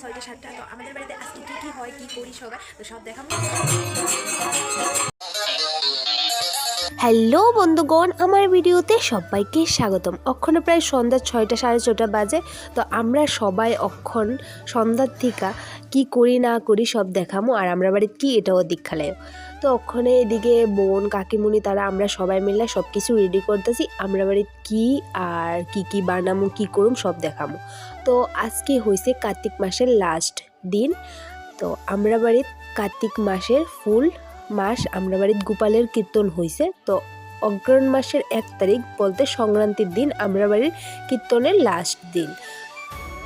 6টা 7টা। তো আমাদের বাড়িতে আজকে কী হয়, কী করি সবাই, তো সব দেখাবো। হ্যালো বন্ধুগণ, আমার ভিডিওতে সবাইকে স্বাগতম। অক্ষণে প্রায় সন্ধ্যা 6টা 6:30 বাজে। তো আমরা সবাই অক্ষণ সন্ধ্যার থেকে কি করি না করি সব দেখামো, আর আমরা বাড়িতে কি এটাও দেখালে। তো অক্ষণে এদিকে বোন কাকিমুনি তারা আমরা সবাই মিলে সব কিছু রেডি করতেছি, আমরা বাড়িতে কি আর কি বানামো কি করুম সব দেখামো। তো আজকে হয়েছে কার্তিক মাসের লাস্ট দিন। তো আমরা বাড়িতে কার্তিক মাসের ফুল মাস আমরা বাড়িতে গোপালের কীর্তন হয়েছে। তো অগ্রহণ মাসের 1 তারিখ বলতে সংক্রান্তির দিন আমরা বাড়ির কীর্তনের লাস্ট দিন।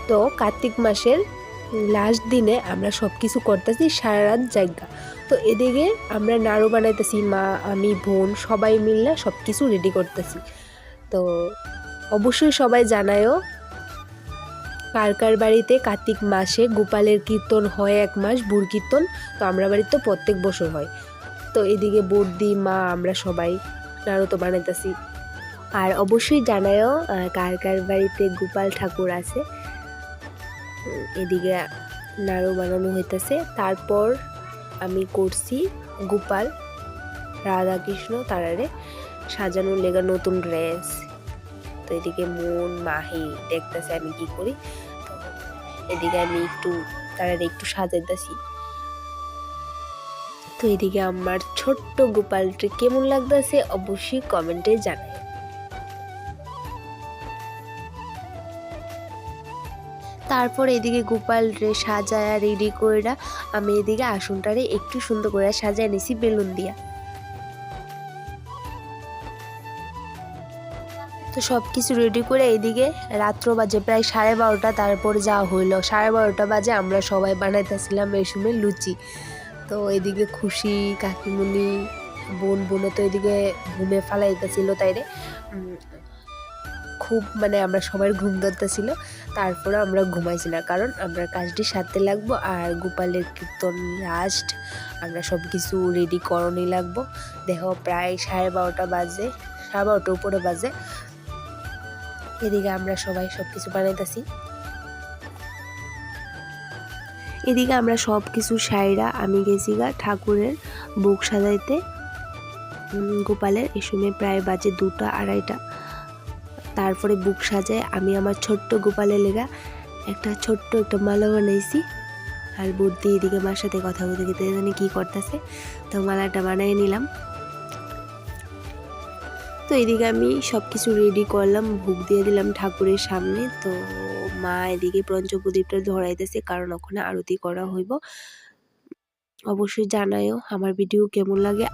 তো কার্তিক মাসের লাস্ট দিনে আমরা সব কিছু করতেছি সারা রাত জায়গা। তো এদিকে আমরা নাড়ু বানাইতেছি, মা আমি বোন সবাই মিলে সব কিছু রেডি করতেছি। তো অবশ্যই সবাই জানায়ও কার কার বাড়িতে কার্তিক মাসে গোপালের কীর্তন হয় 1 মাস ভোর কীর্তন। তো আমরা বাড়িতে তো প্রত্যেক বছর হয়। তো এদিকে বৌদি মা আমরা সবাই নাড়ু তো বানাইতেছি। আর অবশ্যই জানায়ও কার কার বাড়িতে গোপাল ঠাকুর আছে। এদিকে নাড়ু বানানো হইতেছে। তারপর আমি করছি গোপাল রাধা কৃষ্ণ তারারে সাজানোর লেগা নতুন ড্রেস। তো এদিকে মন মাহি দেখতেছে আমি কি করি। তো এদিকে আমি তারারে একটু সাজাইতেছি। তো এদিকে আমার ছোট্ট গোপালটি কেমন লাগতেছে অবশ্যই কমেন্টে জানাই। তারপর এদিকে গোপালরে সাজায়া রেডি করে আমি এদিকে আসনটারে একটু সুন্দর করে সাজায় নিছি বেলুন দিয়া। তো সব কিছু রেডি করে এদিকে রাত্র বাজে প্রায় 12:30। তারপর যা হইলো 12:30 বাজে আমরা সবাই বানাইতেছিলাম এই সময় লুচি। তো এদিকে খুশি কাকিমুনি বোনও তো এদিকে ঘুমে ফালাইতেছিল, তাইরে খুব আমরা সবার ঘুম ধরতেছিল। তারপরে আমরা ঘুমাইছি না, কারণ আমরা কাজটি সারতে লাগবো। আর গোপালের কীর্তন লাস্ট, আমরা সব কিছু রেডি করণই লাগবো। দেখো প্রায় 12:30 বাজে, 12:30 উপরে বাজে। এদিকে আমরা সবাই সব কিছু বানাইতেছি। এদিকে আমরা সব কিছু সাইরা আমি গেছি গা ঠাকুরের বুক সাজাইতে গোপালের। এই সময় প্রায় বাজে 2টা 2:30। তারপরে বুক সাজায় আমি আমার ছোট্ট গোপালের লেগা একটা ছোট্ট একটা মালা বানাইছি। আর বুদ্ধি এদিকে মার সাথে কথা বলতে গেতে জানি কি করতেছে। তো মালাটা বানিয়ে নিলাম। তো এদিকে আমি সব কিছু রেডি করলাম, ভোগ দিয়ে দিলাম ঠাকুরের সামনে। তো মা এদিকে পঞ্চপ্রদীপটা ধরাইতেছে, কারণ ওখানে আরতি করা হইব। অবশ্যই জানায়ও আমার ভিডিও কেমন লাগে।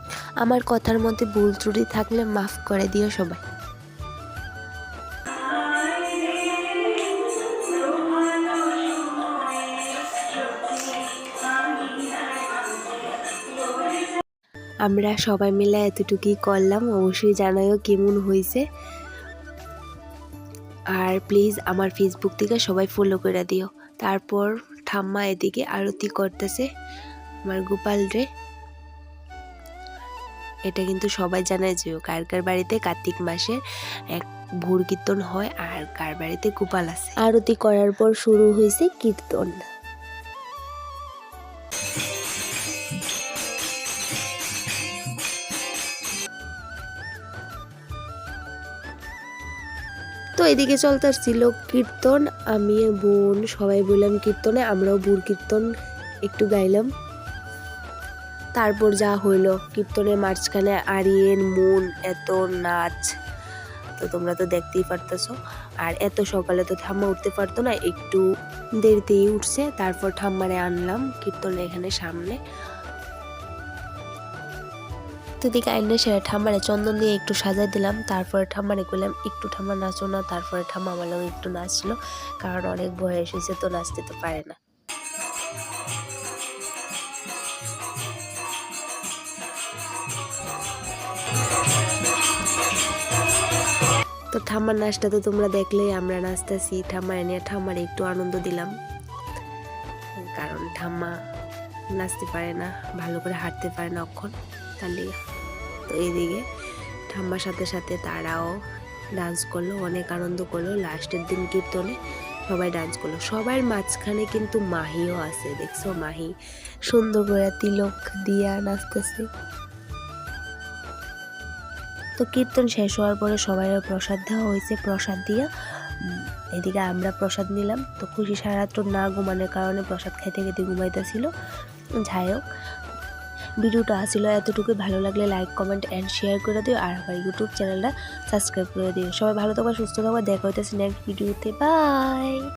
আমার কথার মধ্যে ভুল ত্রুটি থাকলে মাফ করে দিও সবাই। আমরা সবাই মিলে এতটুকুই করলাম, অবশ্যই জানায়ও কেমন হয়েছে। আর প্লিজ আমার ফেসবুক থেকে সবাই ফলো করে দিও। তারপর ঠাম্মা এদিকে আরতি করতেছে আমার গোপাল রে। এটা কিন্তু সবাই জানায় যে কার কার বাড়িতে কার্তিক মাসের এক ভোর কীর্তন হয় আর কার বাড়িতে গোপাল আছে। আরতি করার পর শুরু হয়েছে কীর্তন। তো এদিকে চলতেছিল কীর্তন, আমি বোন সবাই বললাম কীর্তনে, আমরাও ভোর কীর্তন একটু গাইলাম। তারপর যা হইলো কীর্তনের মাঝখানে আরিয়েন মন এত নাচ, তো তোমরা তো দেখতেই পারতেছো। আর এত সকালে তো ঠাম্মা উঠতে পারতো না, একটু দেরিতেই উঠছে। তারপর ঠাম্মারে আনলাম কীর্তনের এখানে সামনে। তো দিকে আইনে সেরা ঠাম্মারে চন্দন দিয়ে একটু সাজাই দিলাম। তারপরে ঠাম্মারে করলাম একটু ঠাম্মা নাচো না। তারপরে ঠাম্মা আমার লোক একটু নাচছিল, কারণ অনেক বয়স হয়েছে তো নাচতে তো পারে না। তো ঠাম্মার নাচটা তো তোমরা দেখলেই, আমরা নাচতেছি ঠাম্মা এনে ঠাম্মারে একটু আনন্দ দিলাম, কারণ ঠাম্মা নাচতে পারে না, ভালো করে হাঁটতে পারে না অক্ষণ তার লিগে। তো এইদিকে ঠাম্মার সাথে সাথে তারাও ডান্স করলো, অনেক আনন্দ করলো লাস্টের দিন কীর্তনে। সবাই ডান্স করলো। সবার মাঝখানে কিন্তু মাহিও আছে, দেখছো মাহি সুন্দর করে তিলক দিয়া নাচতেছে। তো কীর্তন শেষ হওয়ার পরে সবাই প্রসাদ দেওয়া হয়েছে, প্রসাদ দিয়া এদিকে আমরা প্রসাদ নিলাম। তো খুশি সারা রাত্র না ঘুমানোর কারণে প্রসাদ খাইতে খেতে ঘুমাইতেছিল। যাই হোক, ভিডিওটা আসছিল এতটুকু। ভালো লাগলে লাইক কমেন্ট অ্যান্ড শেয়ার করে দিও, আর আমার ইউটিউব চ্যানেলটা সাবস্ক্রাইব করে দিও। সবাই ভালো থাকবা, সুস্থ থাকবা, দেখা হইতেছে নেক্সট ভিডিওতে। বাই।